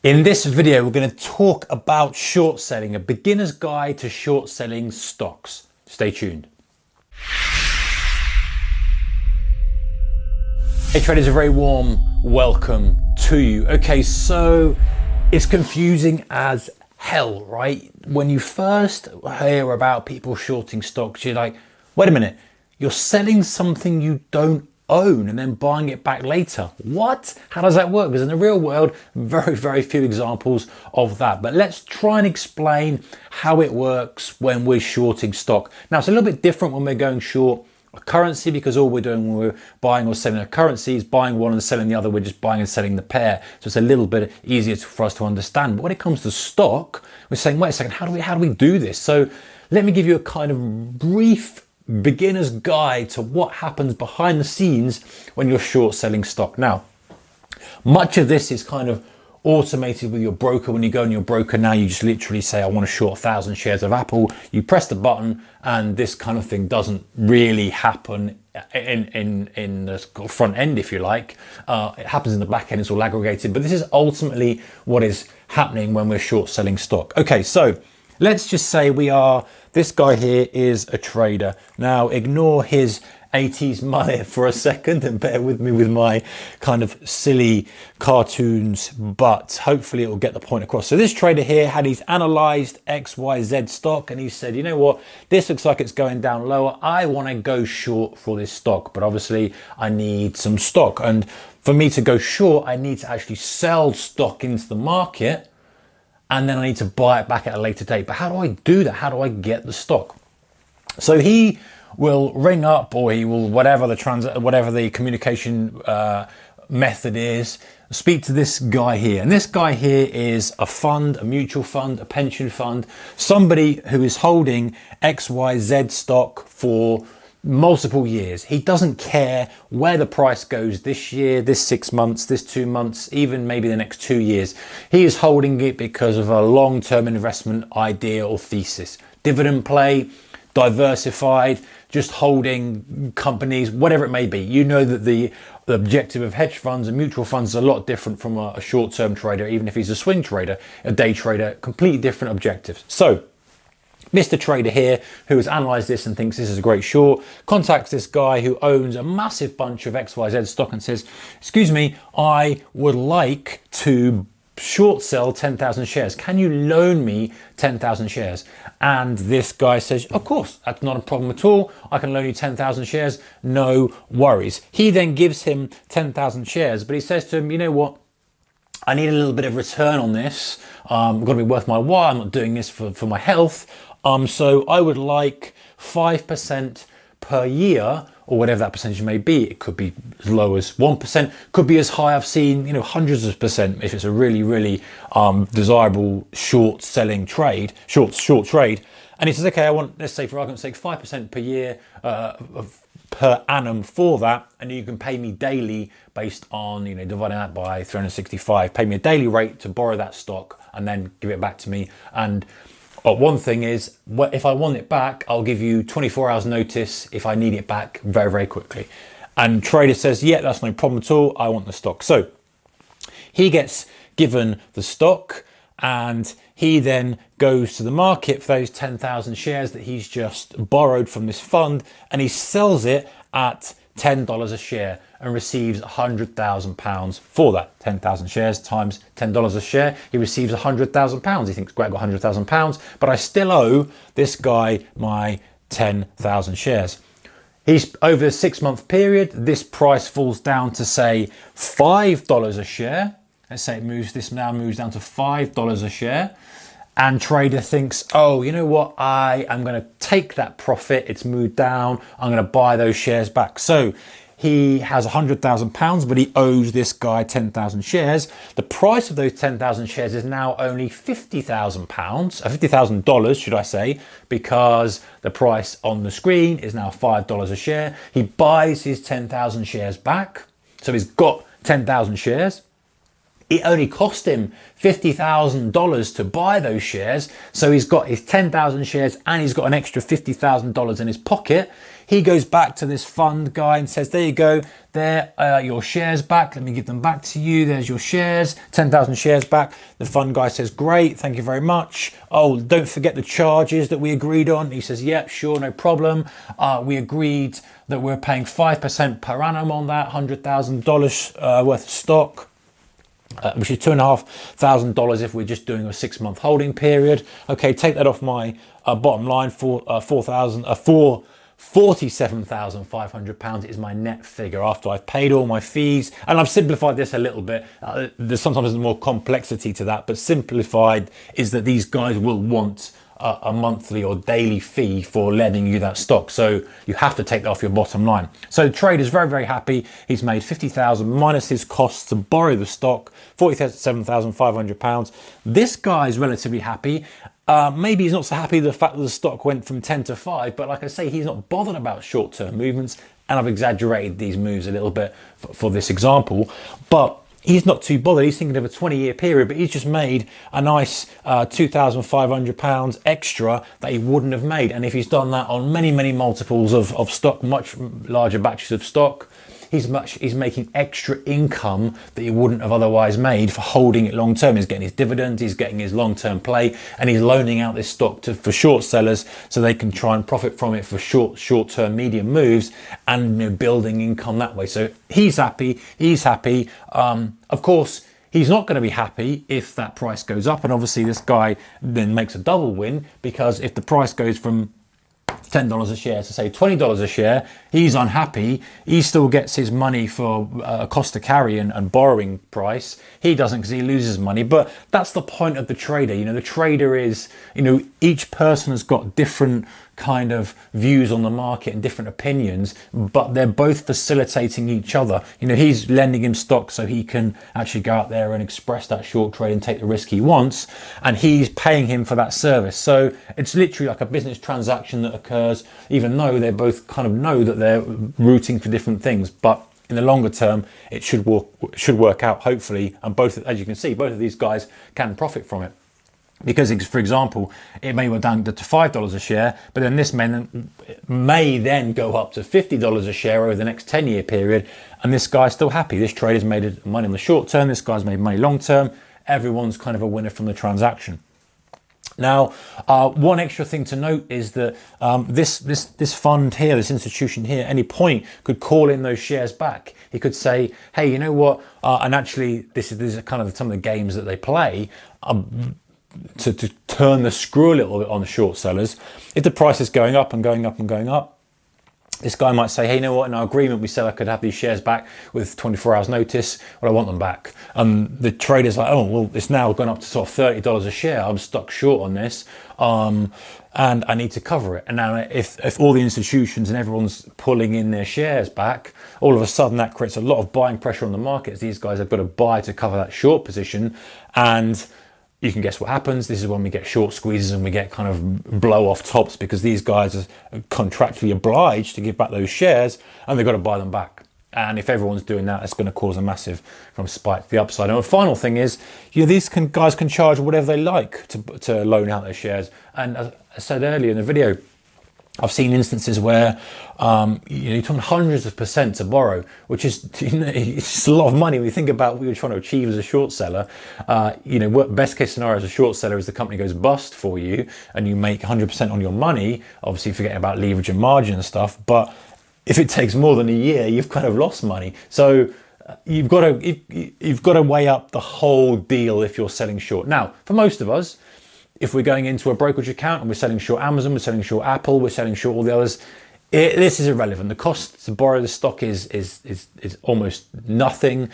In this video, we're going to talk about short selling, a beginner's guide to short selling stocks. Stay tuned. Hey traders, a very warm welcome to you. Okay, so it's confusing as hell, right? When you first hear about people shorting stocks, you're like, wait a minute, you're selling something you don't own and then buying it back later. What? How does that work? Because in the real world, very few examples of that. But let's try and explain how it works when we're shorting stock. Now, it's a little bit different when we're going short a currency, because all we're doing when we're buying or selling a currency is buying one and selling the other. We're just buying and selling the pair. So it's a little bit easier for us to understand. But when it comes to stock, we're saying, wait a second, how do we do this? So let me give you a kind of brief beginner's guide to what happens behind the scenes when you're short selling stock. Now, much of this is kind of automated with your broker. When you go in your broker now, you just literally say, I want to short 1,000 shares of Apple. You press the button and this kind of thing doesn't really happen in the front end, if you like. It happens in the back end, it's all aggregated, but this is ultimately what is happening when we're short selling stock. Okay, so let's just say this guy here is a trader. Now ignore his 80s money for a second and bear with me with my kind of silly cartoons, but hopefully it will get the point across. So this trader here he's analyzed XYZ stock and he said, you know what, this looks like it's going down lower. I want to go short for this stock, but obviously I need some stock. And for me to go short, I need to actually sell stock into the market, and then I need to buy it back at a later date. But how do I do that? How do I get the stock? So he will ring up, or he will, whatever the communication method is, speak to this guy here. And this guy here is a fund, a mutual fund, a pension fund, somebody who is holding XYZ stock for multiple years. He doesn't care where the price goes this year, this 6 months, this 2 months, even maybe the next 2 years. He is holding it because of a long-term investment idea or thesis. Dividend play, diversified, just holding companies, whatever it may be. You know that the objective of hedge funds and mutual funds is a lot different from a short-term trader, even if he's a swing trader, a day trader, completely different objectives. So Mr. Trader here, who has analysed this and thinks this is a great short, contacts this guy who owns a massive bunch of XYZ stock and says, excuse me, I would like to short sell 10,000 shares. Can you loan me 10,000 shares? And this guy says, of course, that's not a problem at all. I can loan you 10,000 shares, no worries. He then gives him 10,000 shares, but he says to him, you know what? I need a little bit of return on this. It's got to be worth my while. I'm not doing this for my health. So I would like 5% per year, or whatever that percentage may be. It could be as low as 1%, could be as high. I've seen, hundreds of percent if it's a really desirable short selling trade, short trade. And he says, okay, I want, let's say for argument's sake, 5% per year, per annum for that, and you can pay me daily based on, dividing that by 365, pay me a daily rate to borrow that stock and then give it back to me. And one thing is, if I want it back, I'll give you 24 hours notice if I need it back very quickly. And trader says, yeah, that's no problem at all. I want the stock. So he gets given the stock and he then goes to the market for those 10,000 shares that he's just borrowed from this fund, and he sells it at $10 a share and receives £100,000 for that. 10,000 shares times $10 a share, he receives £100,000. He thinks, great, I got £100,000, but I still owe this guy my 10,000 shares. He's over a 6-month period. This price falls down to say $5 a share. Let's say this now moves down to $5 a share. And trader thinks, oh, you know what? I am going to take that profit. It's moved down. I'm going to buy those shares back. So he has £100,000, but he owes this guy 10,000 shares. The price of those 10,000 shares is now only £50,000, $50,000, should I say, because the price on the screen is now $5 a share. He buys his 10,000 shares back. So he's got 10,000 shares. It only cost him $50,000 to buy those shares. So he's got his 10,000 shares and he's got an extra $50,000 in his pocket. he goes back to this fund guy and says, there you go, there are your shares back. Let me give them back to you. There's your shares, 10,000 shares back. The fund guy says, great, thank you very much. Oh, don't forget the charges that we agreed on. He says, yep, sure, no problem. We agreed that we're paying 5% per annum on that $100,000 worth of stock. Which is $2,500 if we're just doing a 6-month holding period. Okay, take that off my bottom line for £47,500 is my net figure after I've paid all my fees. And I've simplified this a little bit. There's sometimes more complexity to that, but simplified is that these guys will want a monthly or daily fee for lending you that stock, so you have to take that off your bottom line. So the trader's very, very happy. He's made 50,000 minus his costs to borrow the stock, £47,500. This guy's relatively happy. Maybe he's not so happy with the fact that the stock went from 10 to 5, but like I say, he's not bothered about short-term movements, and I've exaggerated these moves a little bit for this example, but he's not too bothered. He's thinking of a 20-year period, but he's just made a nice £2,500 extra that he wouldn't have made. And if he's done that on many, many multiples of stock, much larger batches of stock, he's making extra income that he wouldn't have otherwise made for holding it long term. He's getting his dividends, he's getting his long-term play, and he's loaning out this stock for short sellers so they can try and profit from it for short-term medium moves, and building income that way. So he's happy, he's happy. Of course, he's not going to be happy if that price goes up, and obviously this guy then makes a double win, because if the price goes from $10 a share to say $20 a share, he's unhappy. He still gets his money for cost to carry and borrowing price. He doesn't, because he loses money. But that's the point of the trader. The trader is, each person has got different kind of views on the market and different opinions, but they're both facilitating each other. He's lending him stock so he can actually go out there and express that short trade and take the risk he wants, and he's paying him for that service. So it's literally like a business transaction that occurs, even though they both kind of know that they're rooting for different things. But in the longer term, it should work out, hopefully, and both, as you can see, both of these guys can profit from it. Because, for example, it may go down to $5 a share, but then this may then go up to $50 a share over the next 10-year period, and this guy's still happy. This trader's made money in the short term, this guy's made money long term. Everyone's kind of a winner from the transaction. Now, one extra thing to note is that this fund here, this institution here, at any point could call in those shares back. He could say, hey, you know what? And actually, this is kind of some of the games that they play. To turn the screw a little bit on the short sellers. If the price is going up and going up and going up, this guy might say, hey, you know what, in our agreement we said I could have these shares back with 24 hours notice, well, I want them back. And the trader's like, oh, well, it's now gone up to sort of $30 a share, I'm stuck short on this, and I need to cover it. And now if all the institutions and everyone's pulling in their shares back, all of a sudden that creates a lot of buying pressure on the markets. These guys have got to buy to cover that short position, and you can guess what happens. This is when we get short squeezes and we get kind of blow off tops, because these guys are contractually obliged to give back those shares, and they've got to buy them back. And if everyone's doing that, it's going to cause a massive spike to the upside. And the final thing is, these guys can charge whatever they like to loan out their shares. And as I said earlier in the video, I've seen instances where you're talking hundreds of percent to borrow, which is it's just a lot of money when you think about what you're trying to achieve as a short seller. What best case scenario as a short seller is the company goes bust for you and you make 100% on your money. Obviously, forgetting about leverage and margin and stuff. But if it takes more than a year, you've kind of lost money. So you've got to weigh up the whole deal if you're selling short. Now, for most of us, if we're going into a brokerage account and we're selling short Amazon, we're selling short Apple, we're selling short all the others, this is irrelevant. The cost to borrow the stock is almost nothing.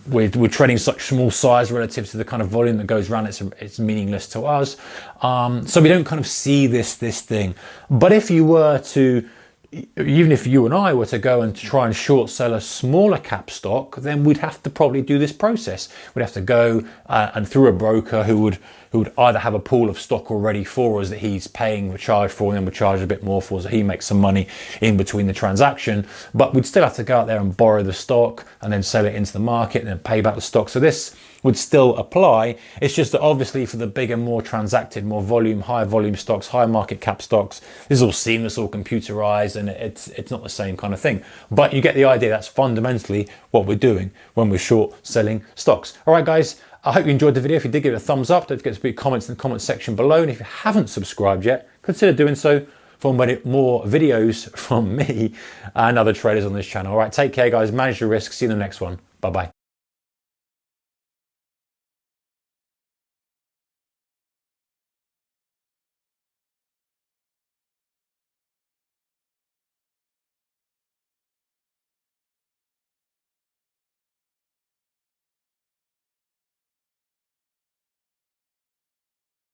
We're trading such small size relative to the kind of volume that goes around. It's meaningless to us. So we don't kind of see this thing. But if you were to, even if you and I were to go and try and short sell a smaller cap stock, then we'd have to probably do this process. We'd have to go and through a broker who would either have a pool of stock already for us that he's paying the charge for, and then would charge a bit more for, so he makes some money in between the transaction. But we'd still have to go out there and borrow the stock and then sell it into the market and then pay back the stock. So this would still apply. It's just that obviously for the bigger, more transacted, more volume, higher volume stocks, higher market cap stocks, this is all seamless, all computerized, and it's not the same kind of thing. But you get the idea. That's fundamentally what we're doing when we're short selling stocks. All right, guys, I hope you enjoyed the video. If you did, give it a thumbs up. Don't forget to put your comments in the comment section below. And if you haven't subscribed yet, consider doing so for more videos from me and other traders on this channel. All right, take care, guys. Manage your risks. See you in the next one. Bye-bye.